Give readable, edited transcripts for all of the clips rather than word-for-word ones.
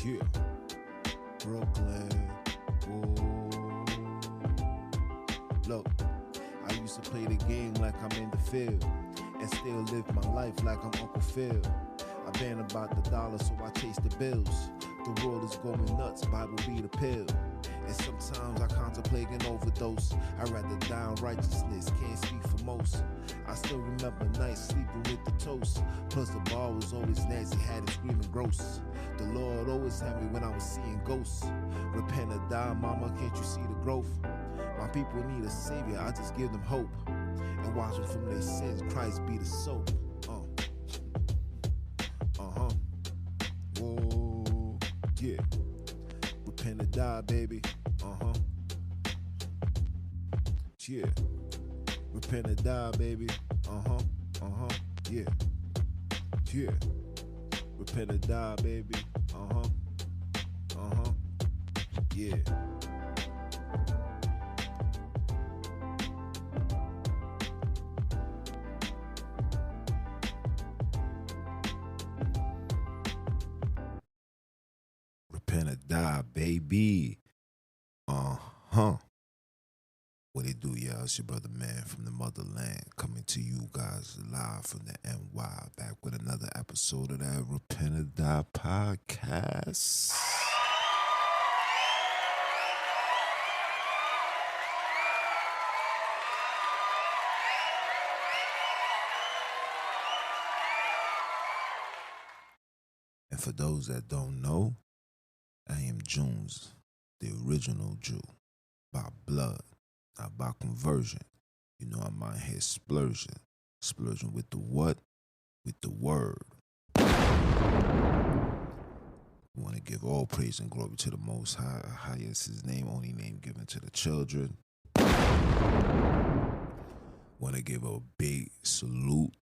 Yeah, Brooklyn. Ooh. Look, I used to play the game like I'm in the field and still live my life like I'm Uncle Phil. I been about the dollar, so I chase the bills. The world is going nuts, Bible be the pill. And sometimes I contemplate an overdose. I'd rather die in righteousness, can't speak for most. I still remember nights sleeping with the toast. Plus the bar was always nasty, had it screaming gross. The Lord always had me when I was seeing ghosts. Repent or die, mama, can't you see the growth? My people need a savior, I just give them hope. And wash them from their sins, Christ be the soap. Whoa, yeah. Repent or die, baby. Yeah. Repent or die, baby. Yeah. Yeah. Repent or die, baby. Yeah. Repent or die, baby. What it do, y'all? It's your brother, man, from the motherland, coming to you guys live from the NY, back with another episode of that Repent or Die podcast. And for those that don't know, I am Junes, the original Jew, by blood, not by conversion. You know I'm out here splurging. Splurging with the what? With the word. We want to give all praise and glory to the Most High. Highest His name, only name given to the children. Want to give a big salute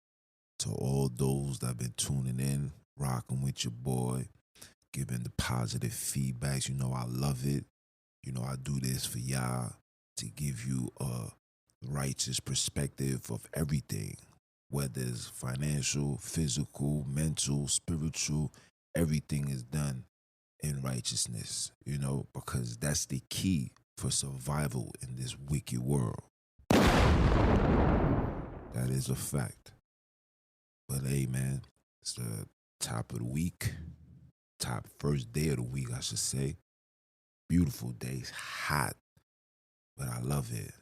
to all those that have been tuning in, rocking with your boy, giving the positive feedbacks. You know I love it. You know I do this for y'all to give you a righteous perspective of everything, whether it's financial, physical, mental, spiritual. Everything is done in righteousness, you know, because that's the key for survival in this wicked world. That is a fact. But hey, man, it's the top of the week, top first day of the week, I should say. Beautiful days, hot, but I love it.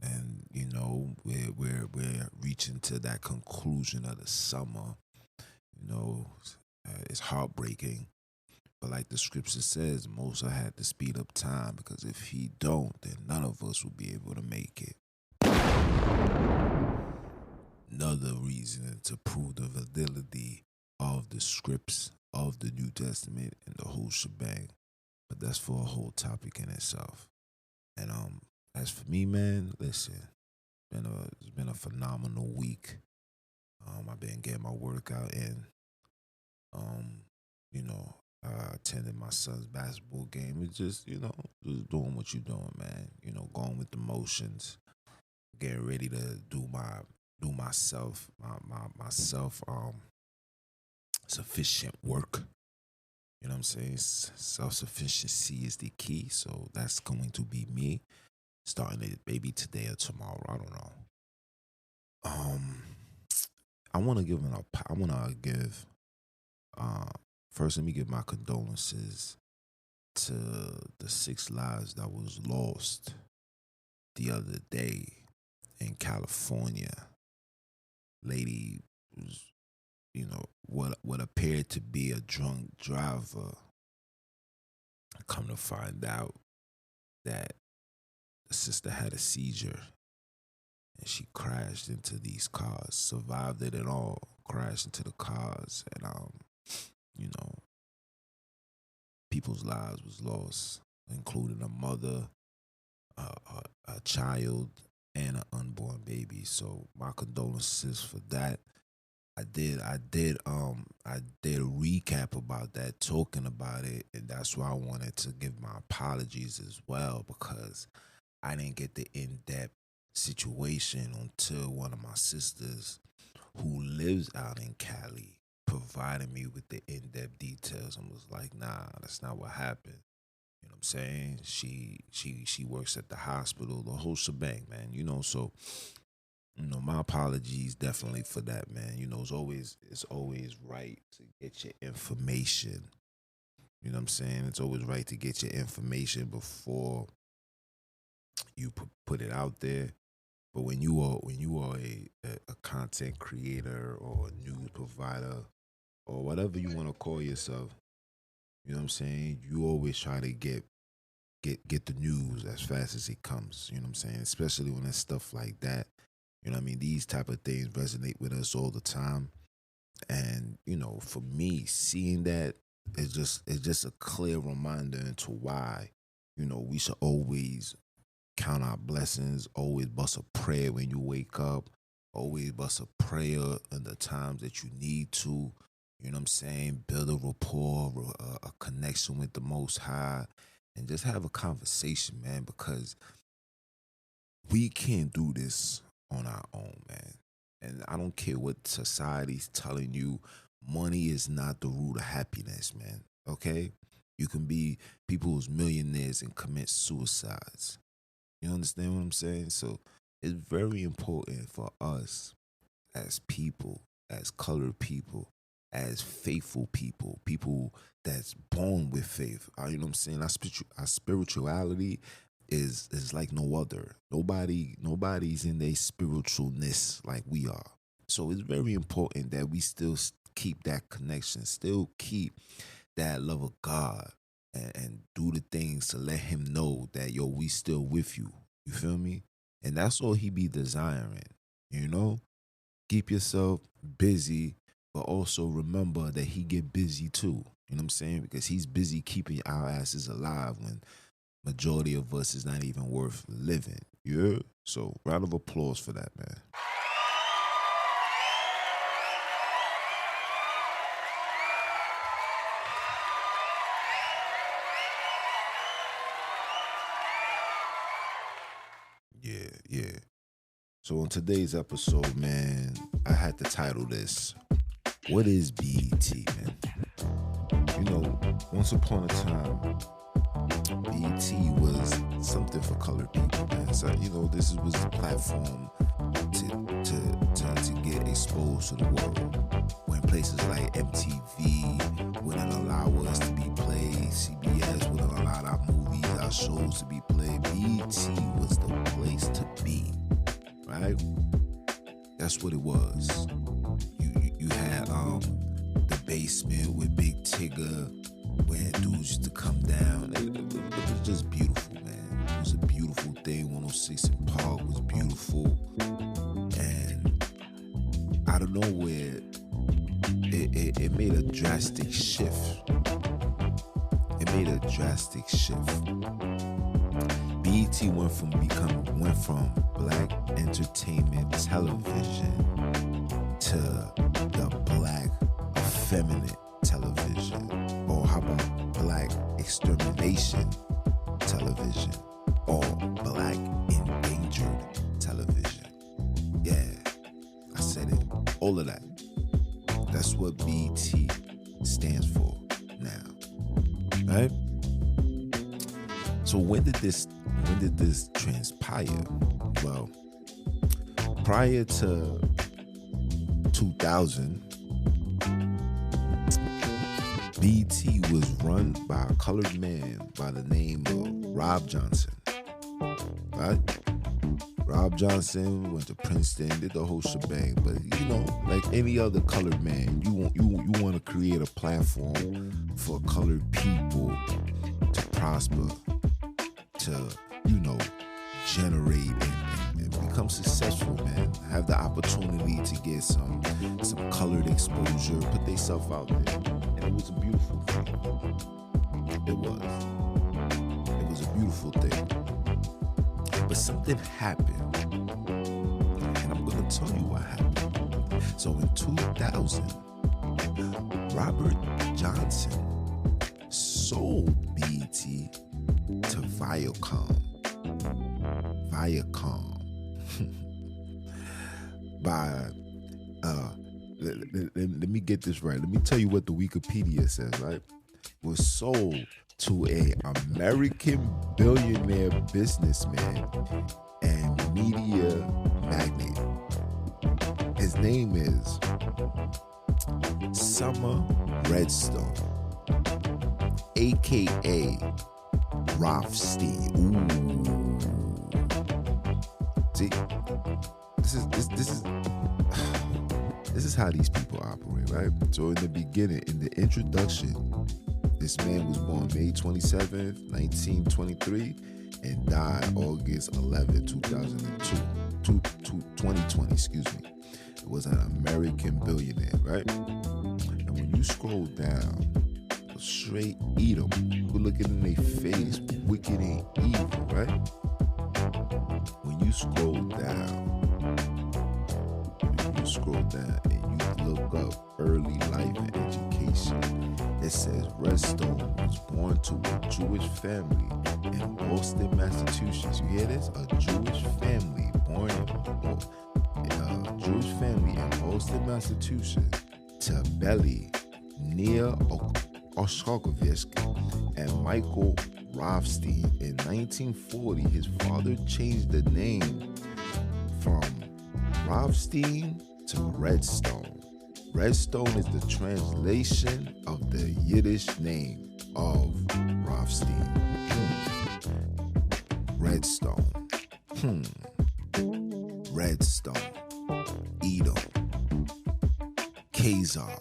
And you know, we're reaching to that conclusion of the summer. You know, it's heartbreaking, but like the scripture says, Moses had to speed up time, because if he don't, then none of us will be able to make it. Another reason to prove the validity of the scripts of the New Testament and the whole shebang. But that's for a whole topic in itself. And as for me, man, listen, it's been a phenomenal week. I've been getting my workout in. You know, I attended my son's basketball game. It's just, you know, just doing what you're doing, man. You know, going with the motions, getting ready to do myself sufficient work. You know what I'm saying? Self-sufficiency is the key. So that's going to be me, starting it maybe today or tomorrow. I don't know. I want to give first, let me give my condolences to the 6 lives that was lost the other day in California. Lady was, you know, what appeared to be a drunk driver. Come to find out that the sister had a seizure and she crashed into these cars, survived it at all, crashed into the cars, and you know, people's lives was lost, including a mother, a child, and an unborn baby. So my condolences for that. I did a recap about that, talking about it, and that's why I wanted to give my apologies as well, because I didn't get the in-depth situation until one of my sisters who lives out in Cali providing me with the in-depth details and was like, nah, that's not what happened. You know what I'm saying? She works at the hospital, the whole shebang, man. So my apologies definitely for that, man. It's always right to get your information. You know what I'm saying? It's always right to get your information before you put it out there. But when you are a content creator or a news provider or whatever you want to call yourself, you know what I'm saying? You always try to get the news as fast as it comes. You know what I'm saying? Especially when it's stuff like that. You know what I mean? These type of things resonate with us all the time. And, for me, seeing that it's just a clear reminder into why, we should always count our blessings, always bust a prayer when you wake up, always bust a prayer in the times that you need to. You know what I'm saying? Build a rapport, a connection with the Most High, and just have a conversation, man, because we can't do this on our own, man. And I don't care what society's telling you, money is not the root of happiness, man. Okay? You can be people who's millionaires and commit suicides. You understand what I'm saying? So it's very important for us as people, as colored people, as faithful people, people that's born with faith. You know what I'm saying? Our spirituality is like no other. Nobody's in their spiritualness like we are. So it's very important that we still keep that connection, still keep that love of God, and do the things to let him know that, yo, we still with you. You feel me? And that's all he be desiring, you know? Keep yourself busy, but also remember that he get busy too. You know what I'm saying? Because he's busy keeping our asses alive when majority of us is not even worth living. Yeah? So round of applause for that, man. Yeah. So on today's episode, man, I had to title this, What is BET, man? Once upon a time, BET was something for colored people, man. So, this was the platform to get exposed to the world. When places like MTV wouldn't allow us to be played, CBS wouldn't allow our movies, our shows to be played, BET was the place to be, right? That's what it was. You had the basement with Big Tigger, where dudes used to come down. It was just beautiful, man. It was a beautiful thing. 106 in Park was beautiful. And out of nowhere, it made a drastic shift. BET went from Black Entertainment Television to the Black EFFEMINATE Television, or how about Black Extermination Television, or Black Endangered Television. Yeah, I said it. All of that. That's what BET stands for now, right? So when did this transpire? Well, prior to 2000, BET was run by a colored man by the name of Rob Johnson. Right? Rob Johnson went to Princeton, did the whole shebang. But like any other colored man, you want to create a platform for colored people to prosper, to generate and become successful, man. Have the opportunity to get some colored exposure, put themselves out there. And it was a beautiful thing. It was a beautiful thing. But something happened. And I'm gonna tell you what happened. So in 2000, Robert Johnson sold BET to Viacom. by let me get this right. Let me tell you what the Wikipedia says, right? Was sold to a American billionaire businessman and media magnate. His name is Summer Redstone, aka Rothstein. Ooh. See, this is how these people operate, right? So in the beginning, in the introduction, this man was born May 27th, 1923, and died August 11, 2020, excuse me. It was an American billionaire, right? And when you scroll down, straight eat them. You look in their face, wicked and evil, right? When you scroll down and you look up early life and education, it says Redstone was born to a Jewish family in Boston, Massachusetts. You hear this? A Jewish family born in Boston, Massachusetts, to Belly, near Oshakovich, and Michael Rothstein. In 1940, his father changed the name from Rothstein to Redstone. Redstone is the translation of the Yiddish name of Rothstein. Redstone. Redstone. Edom. Khazar.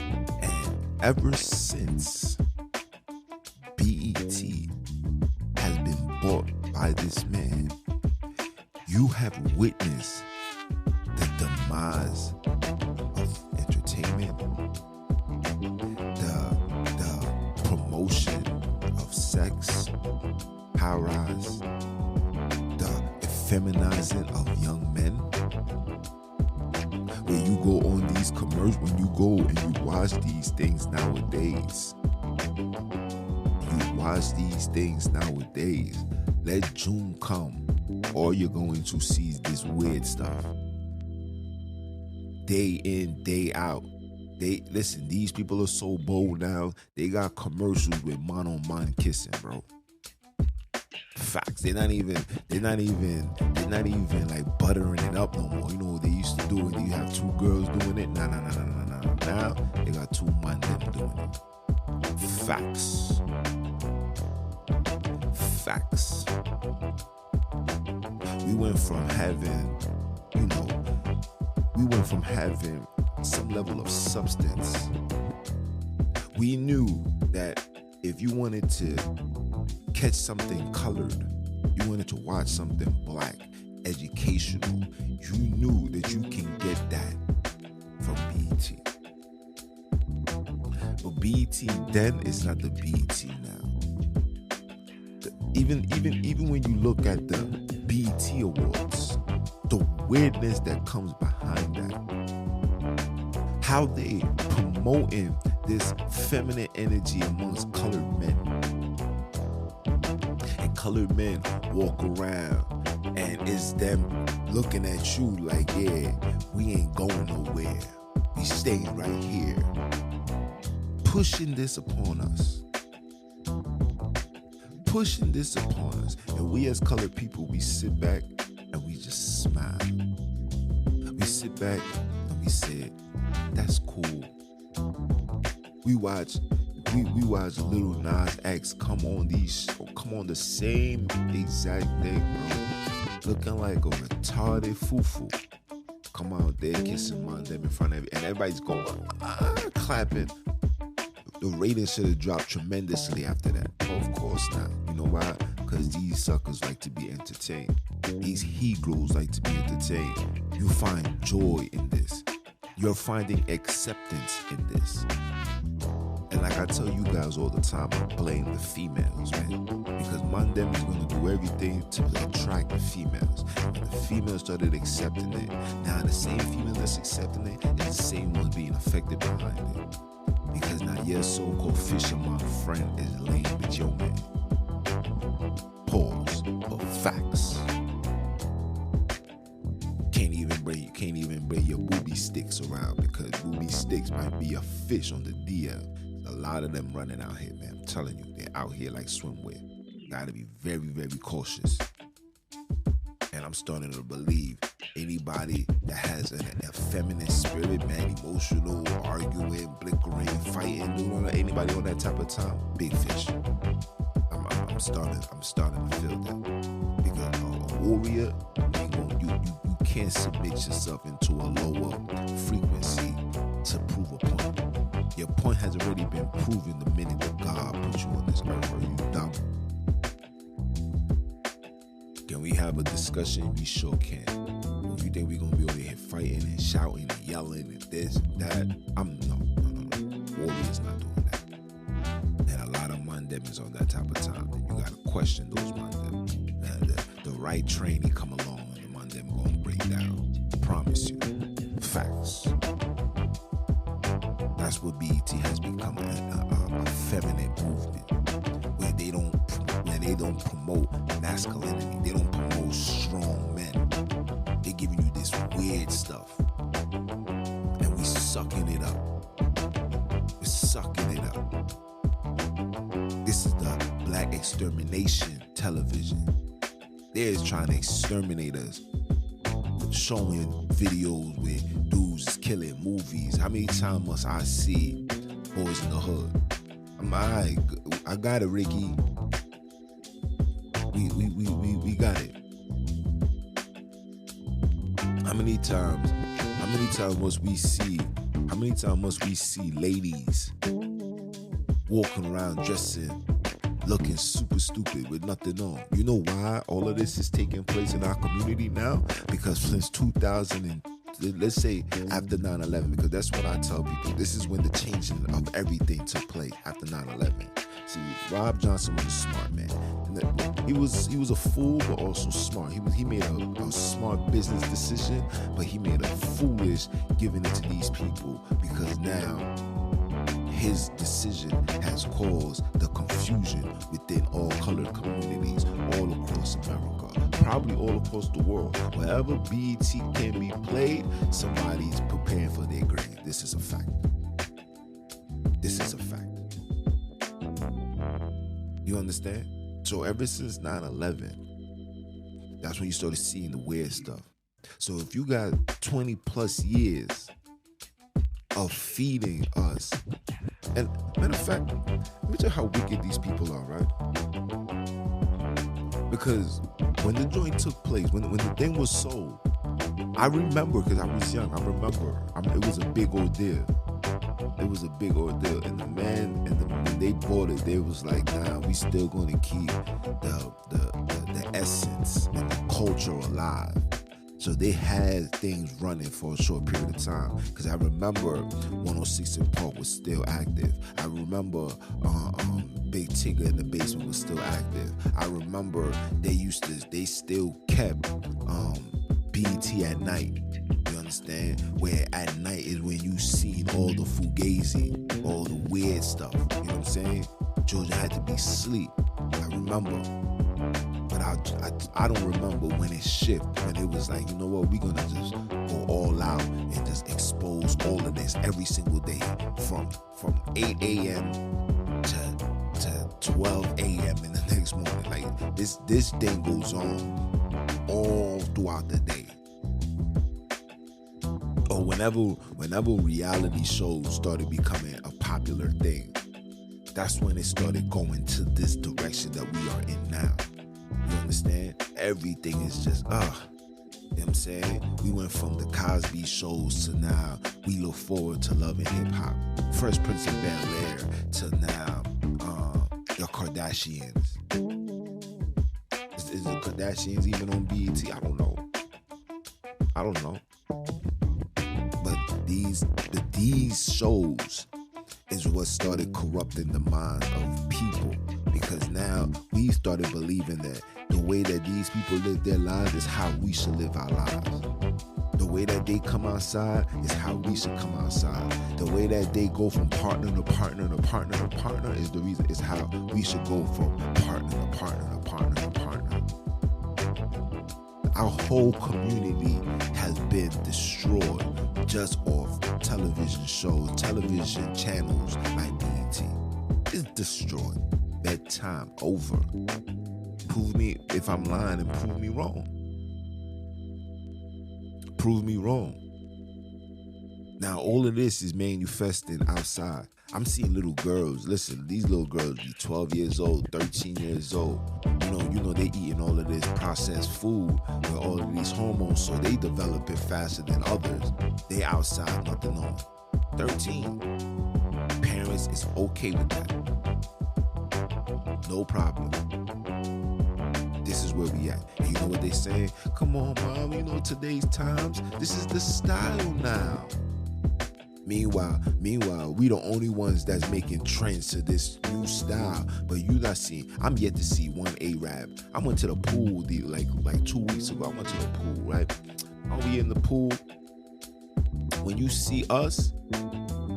And ever since BET has been bought by this man, you have witnessed the demise of entertainment, the promotion of sex, high-rise, the effeminizing of young men. When you go on these commercials, when you go and you watch these things nowadays, let June come, or you're going to see this weird stuff. Day in, day out. Listen, these people are so bold now, they got commercials with man-on-man kissing, bro. Facts. They're not even like buttering it up no more. You know what they used to do when you have two girls doing it? Nah. Now they got two men doing it. Facts. We went from having some level of substance. We knew that if you wanted to catch something colored, you wanted to watch something black, educational, you knew that you can get that from BET. But BET then is not the BET now. Even when you look at the BET Awards, the weirdness that comes behind that, how they promoting this feminine energy amongst colored men, and colored men walk around and it's them looking at you like, yeah, we ain't going nowhere, we staying right here, pushing this upon us. And we as colored people, we sit back and we just smile. We sit back and we say, that's cool. We watch Lil Nas X come on the same exact thing, bro, looking like a retarded fufu. Come out there kissing my them in front of it, and everybody's going clapping. The ratings should have dropped tremendously after that. Of course not. You know why? Because these suckers like to be entertained. These he-gros like to be entertained. You find joy in this. You're finding acceptance in this. And like I tell you guys all the time, I blame the females, man. Because man them is going to do everything to attract the females. And the females started accepting it. Now the same female that's accepting it is the same ones being affected behind it. Because now your so-called fisherman friend is laying with your man. Pause. But facts. Can't even bring your boobies sticks around, because booby sticks might be a fish on the DL. A lot of them running out here, man. I'm telling you, they're out here like swimwear. Gotta be very, very cautious. And I'm starting to believe anybody that has an effeminate spirit, man, emotional, arguing, blinkering, fighting, doing all that, anybody on that type of time, big fish. I'm starting to feel that. Because a warrior, you can't submit yourself into a lower frequency to prove a point. Your point has already been proven the minute that God put you on this earth. Are you dumb? Can we have a discussion? We sure can. Or if you think we're gonna be over here fighting and shouting and yelling and this and that, no. Warrior's not doing that. And a lot of mandem is on that type of time. And you gotta question those mandem. The right training come along and the mandem gonna break down. I promise you. Facts. That's what BET has become, a feminine movement where they don't promote masculinity. They don't promote strong men. They're giving you this weird stuff, and we sucking it up. We're sucking it up. This is the Black Extermination Television. They're trying to exterminate us, showing videos where dudes is killing movies. How many times must I see Boys in the Hood? I got it, Ricky. We got it. How many times must we see ladies walking around dressing, looking super stupid with nothing on? You know why all of this is taking place in our community now? Because since 2000 let's say after 9/11, because that's what I tell people. This is when the changing of everything took place after 9/11. See, Rob Johnson was a smart man. He was a fool, but also smart. He made a smart business decision, but he made a foolish giving it to these people, because now his decision has caused the confusion within all colored communities all across America, probably all across the world. Wherever BET can be played, somebody's preparing for their grave. This is a fact. This is a fact. You understand? So ever since 9/11, that's when you started seeing the weird stuff. So if you got 20 plus years of feeding us, and matter of fact, let me tell you how wicked these people are, right? Because when the joint took place, when the thing was sold, I remember, because I was young, it was a big ordeal. It was a big ordeal, and when they bought it, they was like, nah, we still gonna keep the essence and the culture alive. So they had things running for a short period of time. Because I remember 106 in Park was still active. I remember Big Tigger in the Basement was still active. I remember they still kept BET at night. You understand? Where at night is when you see all the fugazi, all the weird stuff. You know what I'm saying? Children had to be asleep. I remember. But I don't remember when it shifted, when it was like, you know what, we're gonna just go all out and just expose all of this every single day from 8 a.m. to 12 a.m. in the next morning. Like this thing goes on all throughout the day. Or whenever reality shows started becoming a popular thing, that's when it started going to this direction that we are in now. You understand? Everything is just, you know what I'm saying? We went from the Cosby shows to now we look forward to Love and Hip Hop. Fresh Prince of Bel-Air to now the Kardashians. Is the Kardashians even on BET? I don't know. But these shows is what started corrupting the minds of people, because now we started believing that the way that these people live their lives is how we should live our lives. The way that they come outside is how we should come outside. The way that they go from partner to partner to partner to partner is how we should go from partner to partner to partner to partner. Our whole community has been destroyed just off television shows, television channels like BET. It's destroyed. That time over. Prove me if I'm lying and prove me wrong. Prove me wrong. Now, all of this is manifesting outside. I'm seeing little girls. Listen, these little girls be 12 years old, 13 years old. You know, they eating all of this processed food with all of these hormones, so they develop it faster than others. They outside, nothing on. 13. Parents is okay with that. No problem. This is where we at. And you know what they saying? Come on, mom, you know today's times, this is the style now. Meanwhile, we the only ones that's making trends to this new style. But you not seeing, I'm yet to see one Arab. I went to the pool like 2 weeks ago. I went to the pool, right? Are we in the pool? When you see us,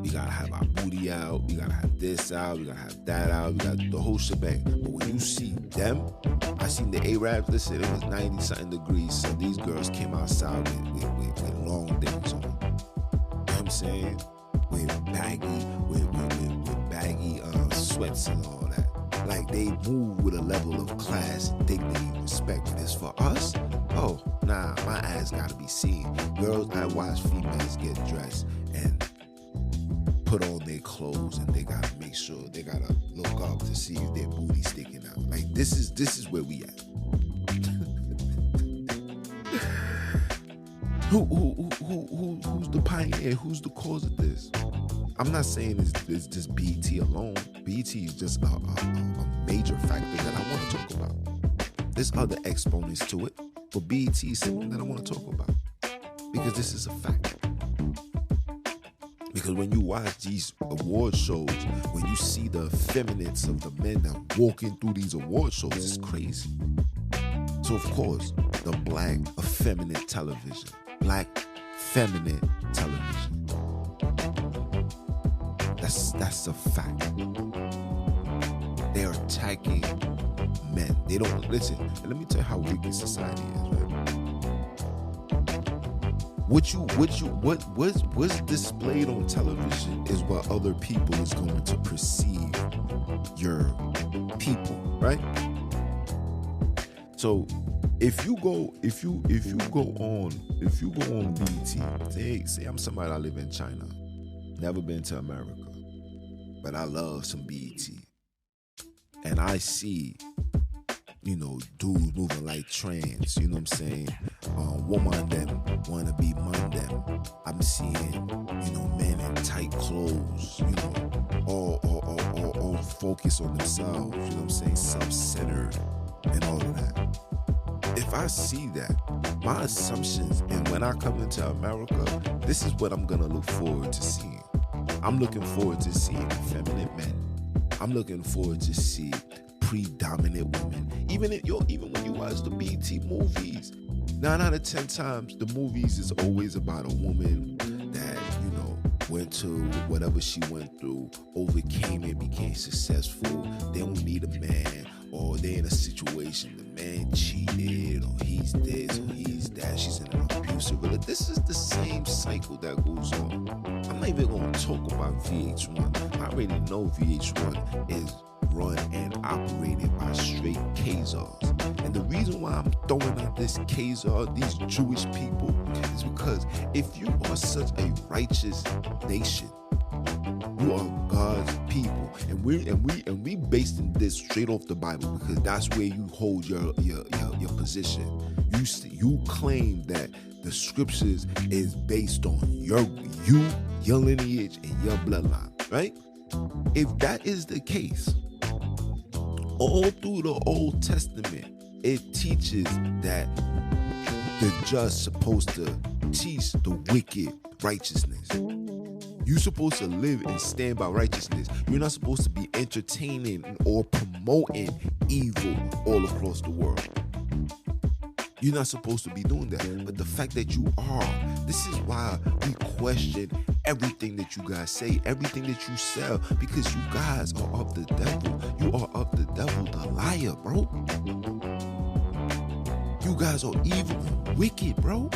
we gotta have our booty out, we gotta have this out, we gotta have that out, we gotta do the whole shebang. But when you see them, I seen the Arabs, listen, it was 90-something degrees, so these girls came outside with long things on. You know what I'm saying? With baggy sweats and all that. Like, they move with a level of class, dignity, respect. And it's for us? Oh, nah, my ass gotta be seen. Girls, I watch females get dressed and put on their clothes, and they gotta make sure, they gotta look up to see if their booty's sticking out. Like, this is where we at. Who's the pioneer? Who's the cause of this? I'm not saying it's just BET alone. BET is just a major factor that I want to talk about. There's other exponents to it, but BET is something that I want to talk about because this is a fact. Because when you watch these award shows, when you see the effeminates of the men that walking through these award shows, it's crazy. So of course, the Black EFFEMINATE Television. Black Feminine Television. That's a fact. They're attacking men. They don't listen. And let me tell you how wicked society is, right? What's displayed on television is what other people is going to perceive your people, right? So if you go on BET, say I'm somebody that live in China, never been to America, but I love some BET, and I see, dudes moving like trans, you know what I'm saying? Woman them wanna be man them. I'm seeing, men in tight clothes, all focused on themselves, you know what I'm saying? Self-centered and all of that. If I see that, my assumptions, and when I come into America, this is what I'm gonna look forward to seeing. I'm looking forward to seeing effeminate men. I'm looking forward to see predominant women. Even when you watch the BET movies, 9 out of 10 times the movies is always about a woman that went to whatever she went through, overcame it, became successful. They don't need a man, or they're in a situation the man cheated, or he's this or he's that. She's in an abusive relationship. This is the same cycle that goes on. I'm not even going to talk about VH1. I already know VH1 is run and operated by straight Khazars. And the reason why I'm throwing out this Khazar, these Jewish people, is because if you are such a righteous nation, you are God's people, and we basing this straight off the Bible, because that's where you hold your position. You claim that the scriptures is based on your lineage and your bloodline, right? If that is the case, all through the Old Testament, it teaches that the just supposed to teach the wicked righteousness. You're supposed to live and stand by righteousness. You're not supposed to be entertaining or promoting evil all across the world. You're not supposed to be doing that. But the fact that you are, this is why we question everything that you guys say, everything that you sell, because you guys are of the devil. You are of the devil, the liar, bro. You You guys are evil and wicked, bro.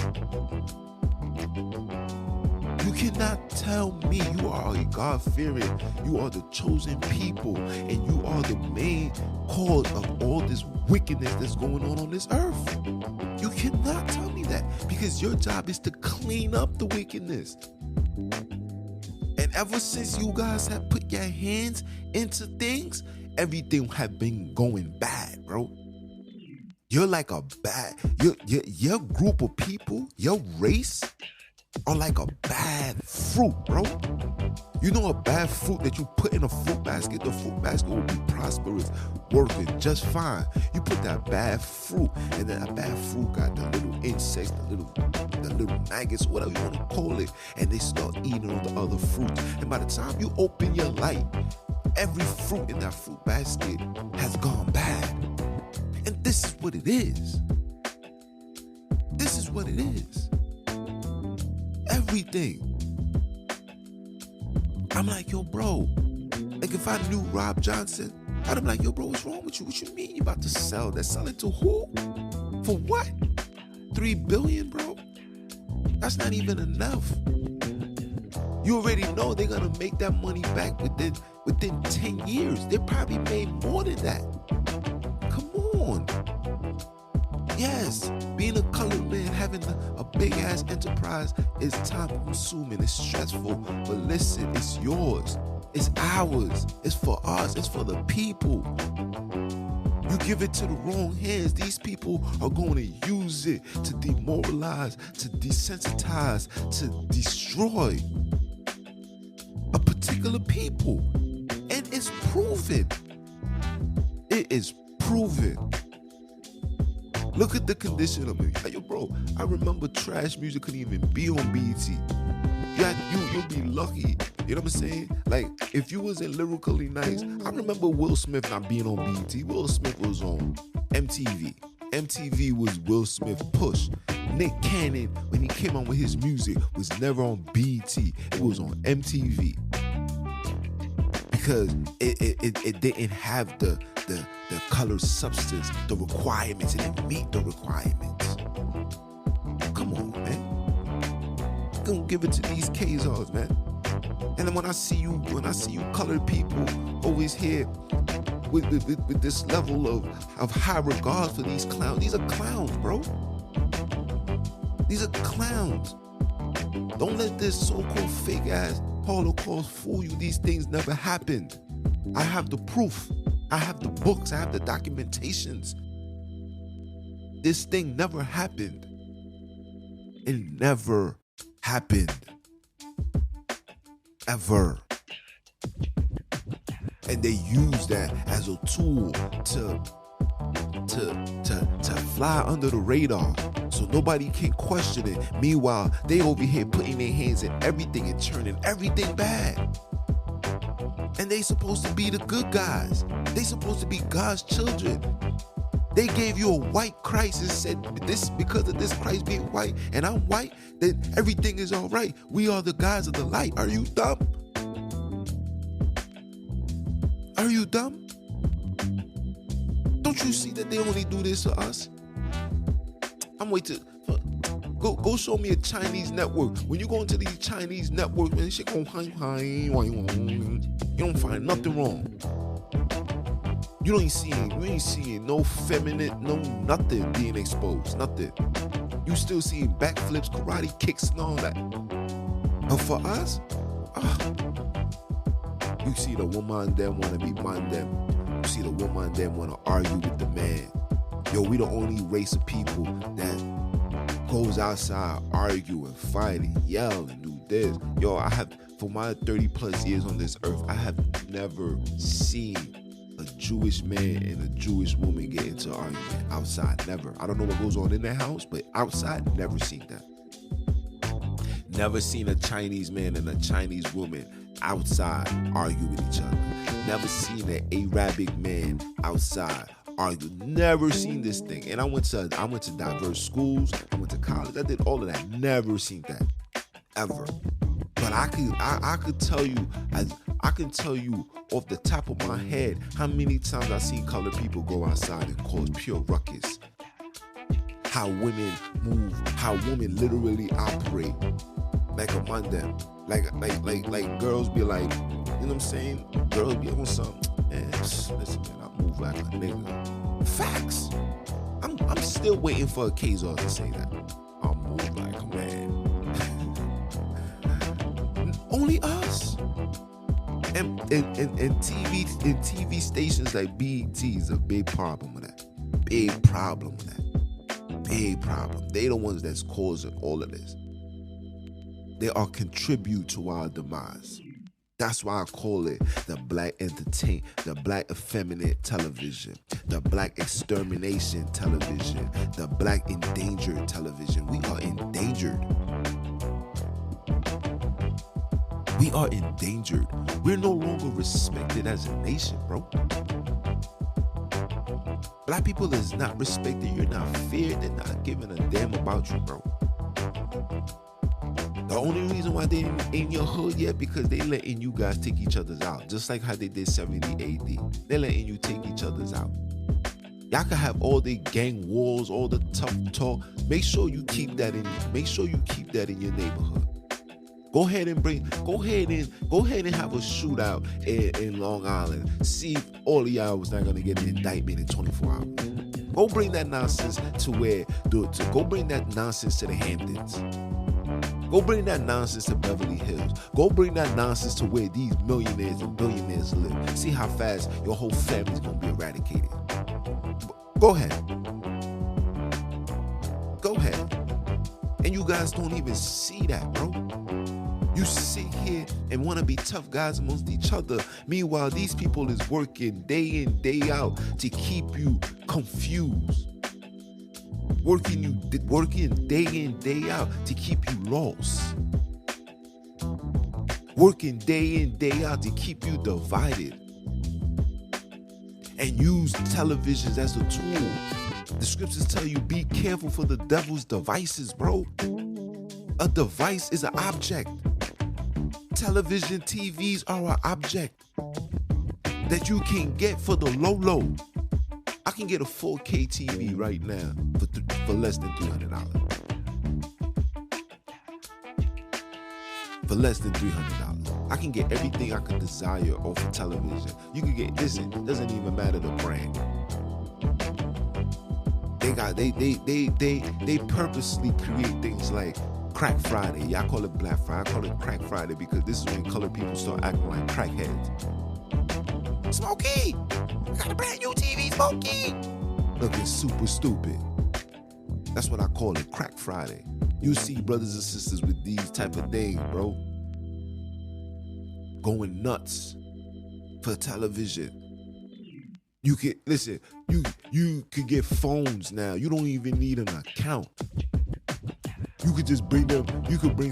You cannot tell me you are a God-fearing, you are the chosen people, and you are the main cause of all this wickedness that's going on this earth. You cannot tell me that, because your job is to clean up the wickedness. And ever since you guys have put your hands into things, everything have been going bad, bro. You're like a bad, your group of people, your race are like a bad fruit, bro. You know a bad fruit that you put in a fruit basket, the fruit basket will be prosperous, working just fine. You put that bad fruit, and then that bad fruit got the little insects, the little maggots, whatever you want to call it, and they start eating on the other fruits. And by the time you open your light, every fruit in that fruit basket has gone bad. And this is what it is. This is what it is. Everything. I'm like, yo, bro. Like, if I knew Rob Johnson, I'd be like, yo, bro, what's wrong with you? What you mean you about to sell that? Sell it to who? For what? 3 billion, bro? That's not even enough. You already know they're gonna make that money back within 10 years. They probably made more than that. Come on. Yes, being a colored man, having a big ass enterprise is time consuming, it's stressful, but listen, it's yours, it's ours, it's for us, it's for the people. You give it to the wrong hands, these people are going to use it to demoralize, to desensitize, to destroy a particular people. And it's proven. It is proven. Look at the condition of it. Yo, bro, I remember trash music couldn't even be on BET. You'll be lucky. You know what I'm saying? Like, if you wasn't lyrically nice, I remember Will Smith not being on BET. Will Smith was on MTV. MTV was Will Smith push. Nick Cannon, when he came on with his music, was never on BET. It was on MTV. Because it didn't have the color substance, the requirements. It didn't meet the requirements. Come on, man. I'm gonna give it to these Kazars, man. And then when I see you colored people always here with this level of high regard for these clowns. These are clowns, bro. These are clowns. Don't let this so-called fake ass Holocaust fool you. These things never happened. I have the proof. I have the books. I have the documentations. This thing never happened. It never happened. Ever. And they use that as a tool to fly under the radar so nobody can question it. Meanwhile, they over here putting their hands in everything and turning everything bad. And they supposed to be the good guys. They supposed to be God's children. They gave you a white Christ and said, this because of this Christ being white and I'm white, then everything is all right. We are the guys of the light. Are you dumb? Are you dumb? Don't you see that they only do this to us? I'm waiting. Go show me a Chinese network. When you go into these Chinese networks, man, shit go you don't find nothing wrong. You ain't seeing no feminine, no nothing being exposed, nothing. You still seeing backflips, karate kicks, and all that. But for us, you see the woman them wanna be man them. You see the woman them wanna argue with the man. Yo, we the only race of people that goes outside, argue and fight and yell and do this. Yo, for my 30 plus years on this earth, I have never seen a Jewish man and a Jewish woman get into an argument outside. Never. I don't know what goes on in their house, but outside, never seen that. Never seen a Chinese man and a Chinese woman outside argue with each other. Never seen an Arabic man outside argue. Never seen this thing. And I went to diverse schools. I went to college. I did all of that. Never seen that. Ever. But I can tell you off the top of my head how many times I seen colored people go outside and cause pure ruckus. how women move, how women literally operate like among them. Like girls be like, you know what I'm saying? Girls be on something. Man, listen, man, I move like a nigga. Facts. I'm still waiting for a Kazar to say that. I move like a man. Only us. And TV stations like BET is a big problem with that. Big problem with that. Big problem. They the ones that's causing all of this. They are contribute to our demise. That's why I call it the Black Black Effeminate Television, the Black Extermination Television, the Black Endangered Television. We are endangered. We are endangered. We're no longer respected as a nation, bro. Black people is not respected. You're not feared. They're not giving a damn about you, bro. The only reason why they ain't in your hood yet because they letting you guys take each other's out. Just like how they did 70 AD. They're letting you take each other's out. Y'all can have all the gang wars, all the tough talk. Make sure you keep that in your neighborhood. Go ahead and have a shootout in Long Island. See if all of y'all was not gonna get an indictment in 24 hours. Go bring that nonsense go bring that nonsense to the Hamptons. Go bring that nonsense to Beverly Hills. Go bring that nonsense to where these millionaires and billionaires live. See how fast your whole family's gonna be eradicated. Go ahead. Go ahead. And you guys don't even see that, bro. You sit here and want to be tough guys amongst each other. Meanwhile, these people is working day in, day out to keep you confused. Working day in, day out to keep you lost. Working day in, day out to keep you divided. And use televisions as a tool. The scriptures tell you, be careful for the devil's devices, bro. A device is an object. Television, TVs are an object that you can get for the low. I can get a 4K TV right now for less than $300. For less than $300. I can get everything I could desire off of television. You can get, listen, it doesn't even matter the brand. They purposely create things like Crack Friday. Y'all call it Black Friday. I call it Crack Friday because this is when colored people start acting like crackheads. Smokey! I got a brand new TV, Smokey! Looking super stupid. That's what I call it, Crack Friday. You see brothers and sisters with these type of things, bro. Going nuts for television. You can, listen, you could get phones now. You don't even need an account. You could just bring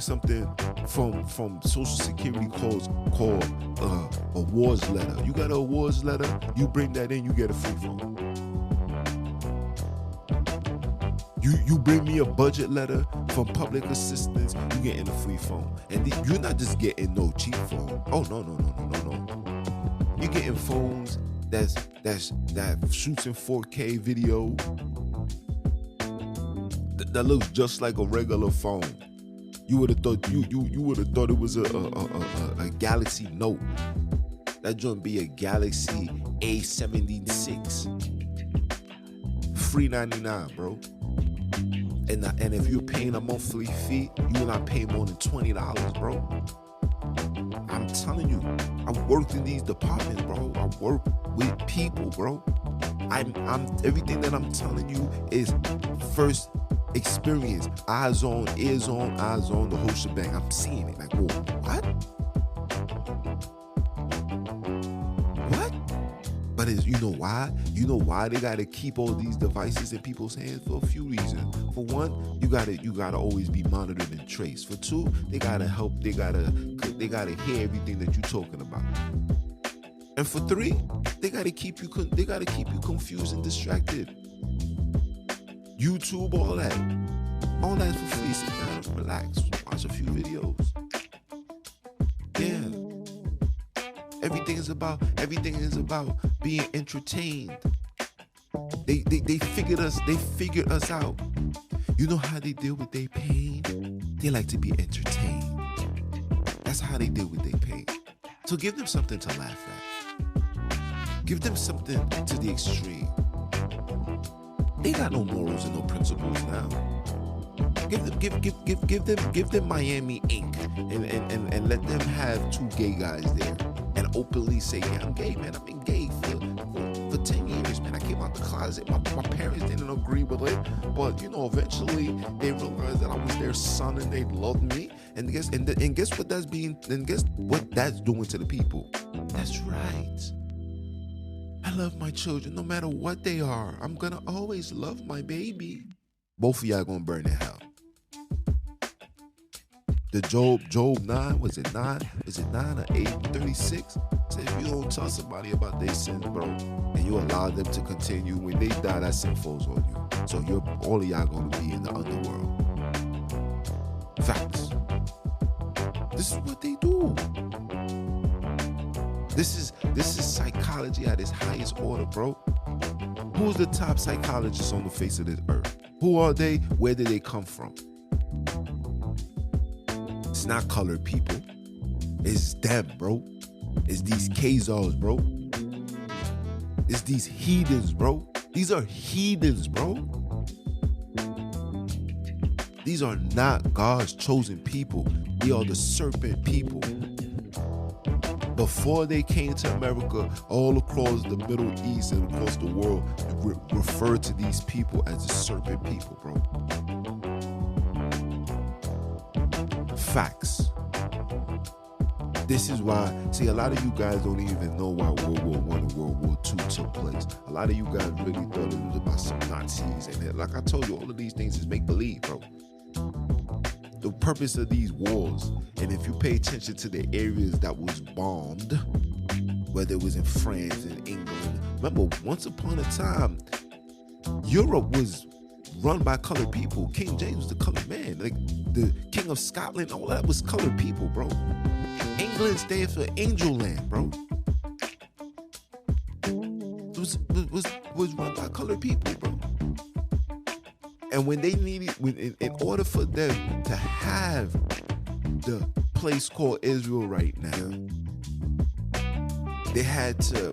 something from Social Security called a awards letter. You got an awards letter, you bring that in, you get a free phone. You bring me a budget letter from public assistance, you getting a free phone. And you're not just getting no cheap phone. Oh, no. You're getting phones that shoots in 4K video. That looks just like a regular phone. You would have thought you would have thought it was a Galaxy Note. That joint be a Galaxy A76. $399, bro. And if you're paying a monthly fee, you will not pay more than $20, bro. I'm telling you, I worked in these departments, bro. I work with people, bro. I'm everything that I'm telling you is first experience. Eyes on, ears on, eyes on, the whole shebang. I'm seeing it. Like, whoa, what? But you know why? You know why they gotta keep all these devices in people's hands? For a few reasons. For one, you gotta always be monitored and traced. For two, they gotta help. They gotta hear everything that you're talking about. And for three, they gotta keep you confused and distracted. YouTube, all that for free. Sit down, relax, watch a few videos. Yeah. Everything is about being entertained. They figured us out. You know how they deal with their pain? They like to be entertained. That's how they deal with their pain. So give them something to laugh at. Give them something to the extreme. They got no morals and no principles now. Give them Miami Ink and let them have 2 gay guys there and openly say, yeah, I'm gay, man. I've been gay for 10 years, man. I came out the closet. My parents didn't agree with it, but eventually they realized that I was their son and they loved me. And guess what that's doing to the people? That's right. I love my children no matter what they are. I'm gonna always love my baby. Both of y'all gonna burn in hell. The Job 9, was it 9? Is it 9 or 8, 36? Said if you don't tell somebody about their sins, bro, and you allow them to continue, when they die, that sin falls on you. So all of y'all gonna be in the underworld. Facts. This is what they do. This is psychology at its highest order, bro. Who's the top psychologists on the face of this earth? Who are they? Where did they come from? It's not colored people. It's them, bro. It's these Khazars, bro. It's these heathens, bro. These are heathens, bro. These are not God's chosen people. They are the serpent people. Before they came to America, all across the Middle East and across the world, referred to these people as the serpent people, bro. Facts. This is why, see, a lot of you guys don't even know why World War I and World War II took place. A lot of you guys really thought it was about some Nazis. And like I told you, all of these things is make-believe, bro. The purpose of these wars, and if you pay attention to the areas that was bombed, whether it was in France and England, remember, once upon a time, Europe was run by colored people. King James was the colored man. Like the King of Scotland, all that was colored people, bro. England stayed for Angel Land, bro. It was run by colored people, bro. And when they needed, in order for them to have the place called Israel right now, they had to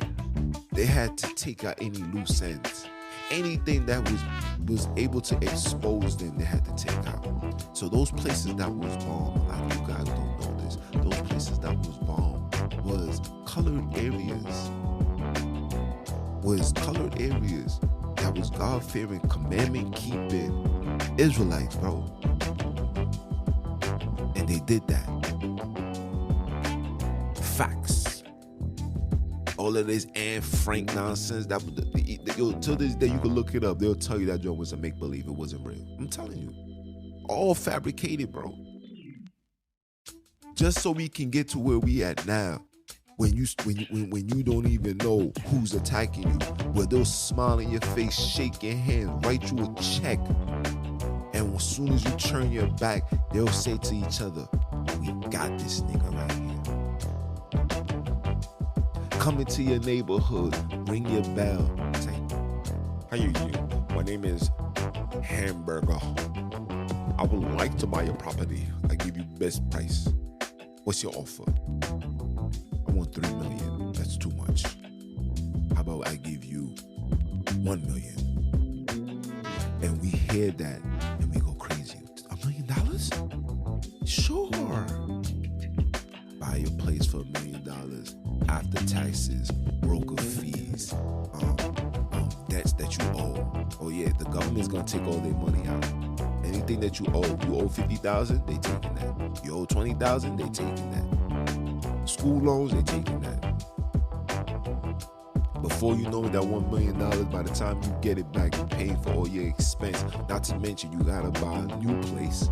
take out any loose ends. Anything that was able to expose them, they had to take out. So those places that was bombed, a lot of you guys don't know this, those places that was bombed was colored areas. That was God-fearing, commandment-keeping Israelites, bro. And they did that. Facts. All of this Anne Frank nonsense, till this day you can look it up. They'll tell you that joint was a make-believe. It wasn't real. I'm telling you. All fabricated, bro. Just so we can get to where we at now. When you don't even know who's attacking you, where they'll smile in your face, shake your hand, write you a check, and as soon as you turn your back, they'll say to each other, "We got this nigga right here." Come into your neighborhood, ring your bell, say, "How are you? My name is Hamburger. I would like to buy your property. I give you best price. What's your offer?" "I want $3 million. That's too much. How about I give you $1 million? And we hear that and we go crazy. $1 million? Sure. Buy your place for $1 million after taxes, broker fees, debts that you owe. Oh yeah, the government's gonna take all their money out. Anything that you owe $50,000, they taking that. You owe $20,000, they taking that. School loans, they taking that. Before you know it, that $1 million, by the time you get it back, you pay for all your expense. Not to mention, you gotta buy a new place.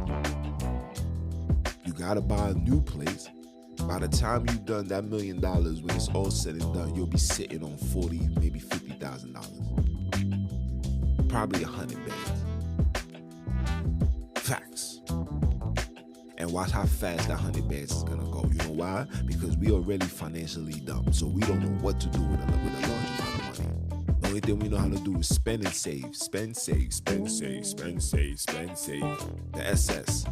By the time you've done that $1 million, when it's all said and done, you'll be sitting on $40,000, maybe $50,000. Probably 100 bands. Facts. And watch how fast that 100 bands is gonna go. You know why? Because we already financially dumb, so we don't know what to do with a large amount of money. The only thing we know how to do is spend and save. Spend, save, spend, save, spend, save, spend, save. The SS.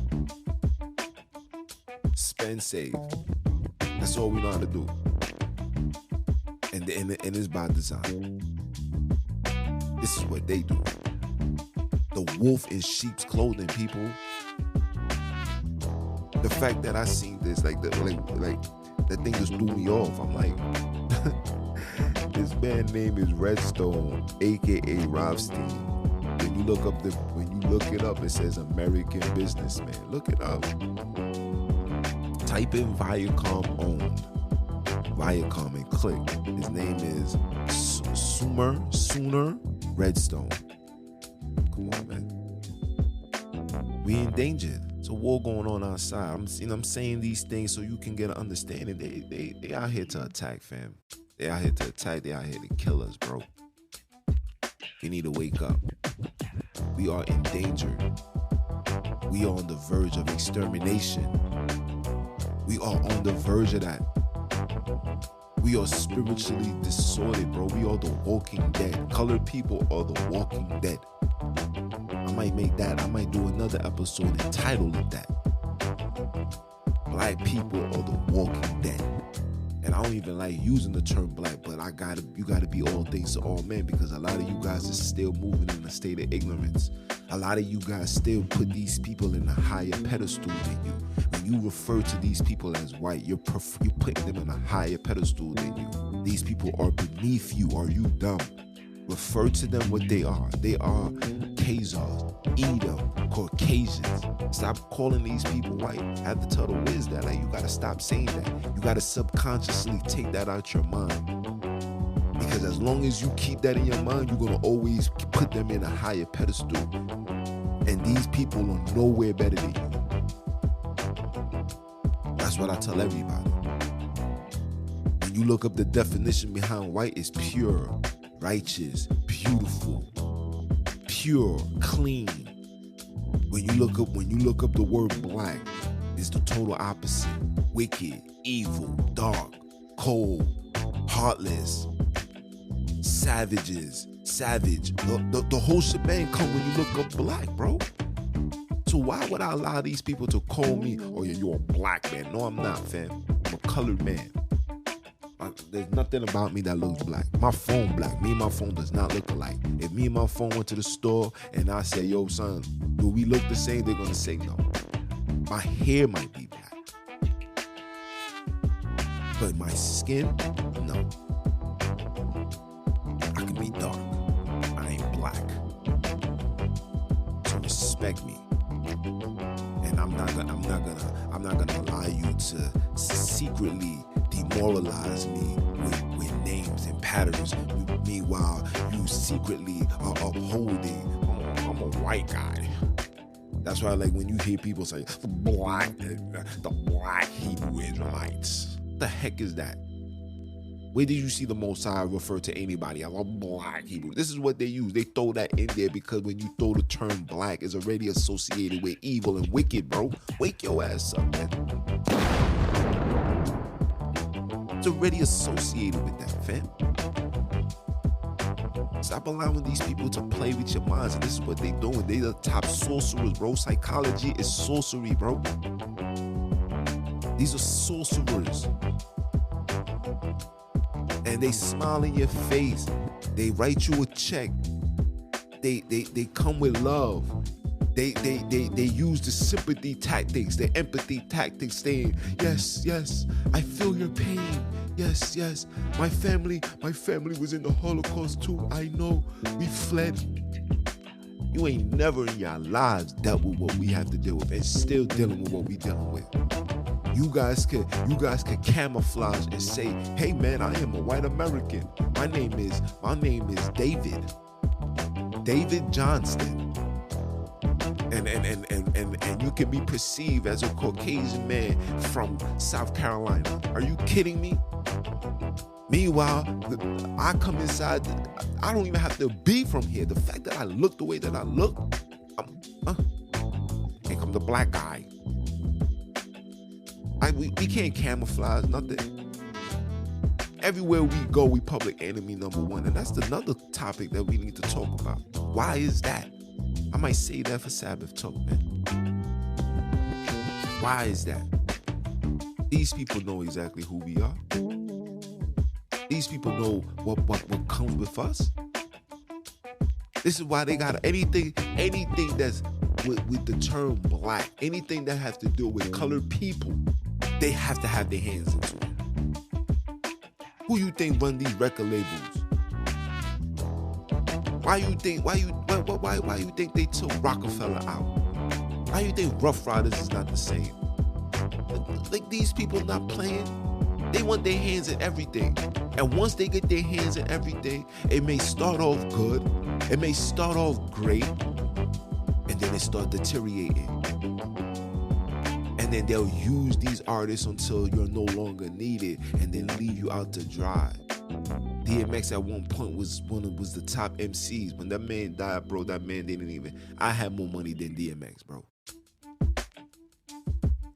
Spend, save. That's all we know how to do. And it's by design. This is what they do. The wolf in sheep's clothing, people. The fact that I seen this, like that thing just threw me off. I'm like, this man's name is Redstone, aka Robstein. When you look it up, it says American businessman. Look it up. Type in Viacom owned. Viacom and click. His name is Sooner Redstone. Come on, man. We endangered. It's a war going on outside. I'm saying these things so you can get an understanding. They out here to attack, fam. They out here to attack. They out here to kill us, bro. You need to wake up. We are endangered. We are on the verge of extermination. We are on the verge of that. We are spiritually disordered, bro. We are the walking dead. Colored people are the walking dead. I might do another episode entitled it that. Black people are the walking dead. And I don't even like using the term black, but you gotta be all things to all men, because a lot of you guys are still moving in a state of ignorance. A lot of you guys still put these people in a higher pedestal than you. When you refer to these people as white, you're putting them in a higher pedestal than you. These people are beneath you. Are you dumb? Refer to them what they are. They are Khazars, Edom, Caucasians. Stop calling these people white. I have to tell the Wiz that. Like, you gotta stop saying that. You gotta subconsciously take that out your mind. Because as long as you keep that in your mind, you're gonna always put them in a higher pedestal. And these people are nowhere better than you. That's what I tell everybody. When you look up the definition behind white, it's pure, righteous, beautiful, pure, clean. When you look up the word black, it's the total opposite. Wicked, evil, dark, cold, heartless, savage. The whole shebang come when you look up black, bro. So why would I allow these people to call me, oh yeah, you're a black man? No, I'm not, fam. I'm a colored man. There's nothing about me that looks black. My phone black. Me and my phone does not look alike. If me and my phone went to the store and I say, yo, son, do we look the same? They're going to say no. My hair might be black. But my skin, no. I can be dark. I ain't black. So respect me. And I'm not gonna allow you to secretly demoralize me with names and patterns. Meanwhile, you secretly are upholding, I'm a white guy. That's why, like, when you hear people say the black Hebrew Israelites, what the heck is that? Where did you see the Most High refer to anybody as a black Hebrew? This is what they use. They throw that in there because when you throw the term black, it's already associated with evil and wicked, bro. Wake your ass up, man. It's already associated with that, fam. Stop allowing these people to play with your minds. And this is what they doing. They the top sorcerers, bro. Psychology is sorcery, bro. These are sorcerers. And they smile in your face. They write you a check. They come with love. They use the sympathy tactics, the empathy tactics, saying, yes, I feel your pain. Yes, my family was in the Holocaust too. I know, we fled. You ain't never in your lives dealt with what we have to deal with, and still dealing with what we dealing with. You guys could camouflage and say, hey man, I am a white American. My name is David Johnston. And you can be perceived as a Caucasian man from South Carolina. Are you kidding me? Meanwhile, I come inside, I don't even have to be from here. The fact that I look the way that I look, here comes the black guy. We can't camouflage nothing. everywhere we go, we public enemy number one. And that's another topic that we need to talk about. Why is that? I might say that for Sabbath talk, man. Why is that? These people know exactly who we are. These people know what comes with us. This is why they got anything that's with the term black, anything that has to do with colored people, they have to have their hands into it. Who you think run these record labels? Why you think they took Rockefeller out? Why you think Rough Riders is not the same? Like these people not playing. They want their hands in everything. And once they get their hands in everything, it may start off good, it may start off great, and then it start deteriorating. And then they'll use these artists until you're no longer needed and then leave you out to dry. DMX at one point was the top MCs. When that man died, bro, that man didn't even... I had more money than DMX, bro.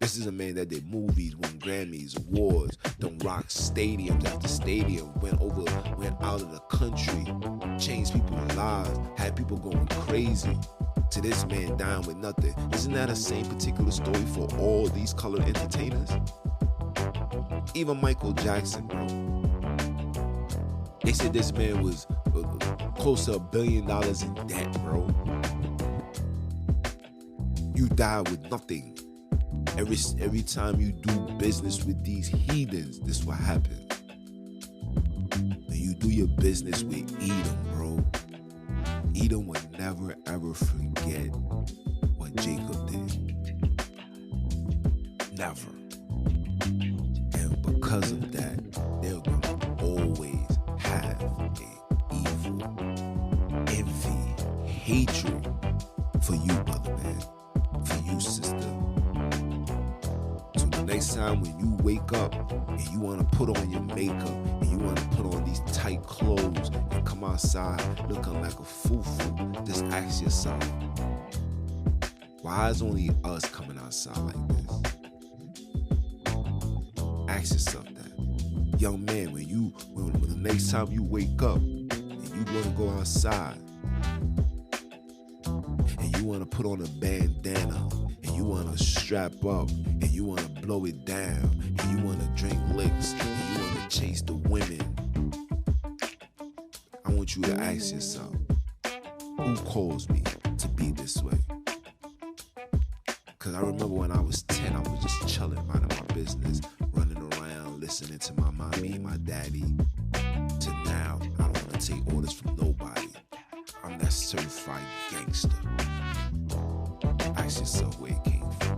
This is a man that did movies, won Grammys, awards, done rock stadiums after stadium, went out of the country, changed people's lives, had people going crazy. To this man dying with nothing. Isn't that the same particular story for all these colored entertainers? Even Michael Jackson, bro. They said this man was close to $1 billion in debt, bro. You die with nothing. Every time you do business with these heathens, this is what happens. When you do your business with Edom, bro, Edom will never ever forget what Jacob did. Never. And because of that, they're gonna always have an evil, envy, hatred for you, brother man, for you, sister. So the next time when you wake up and you want to put on your makeup and you want to put on these tight clothes and come outside looking like a foo-foo, just ask yourself, why is only us coming outside like this? Ask yourself that. Young man, when the next time you wake up and you want to go outside and you want to put on a bandana and you want to strap up and you want to blow it down and you want to drink licks and you want to chase the women, I want you to ask yourself, who caused me to be this way? Because I remember when I was 10, I was just chilling, minding my business, running around, listening to my mommy and my daddy. To now, I don't want to take orders from nobody. I'm that certified gangster. Ask yourself where it came from.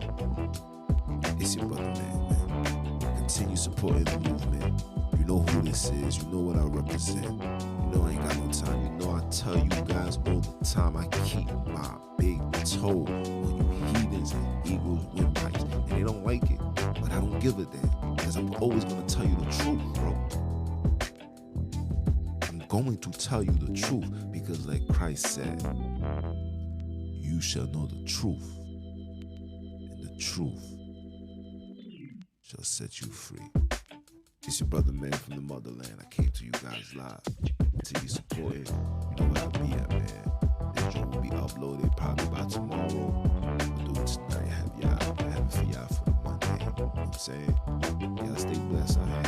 It's your brother, man. Continue supporting the movement. You know who this is. You know what I represent. You know I ain't got no time. You know I tell you guys all the time, I keep my big toe on you heathens and eagles windpipes. And they don't like it. But I don't give a damn. Because I'm always going to tell you the truth, bro. I'm going to tell you the truth. Because like Christ said, you shall know the truth. And the truth shall set you free. It's your brother, man, from the motherland. I came to you guys live. Continue supporting. You know where I'll be at, man. This joint will be uploaded probably by tomorrow. We'll do it tonight. Have it for y'all for the Monday. You know what I'm saying? Y'all stay blessed out here.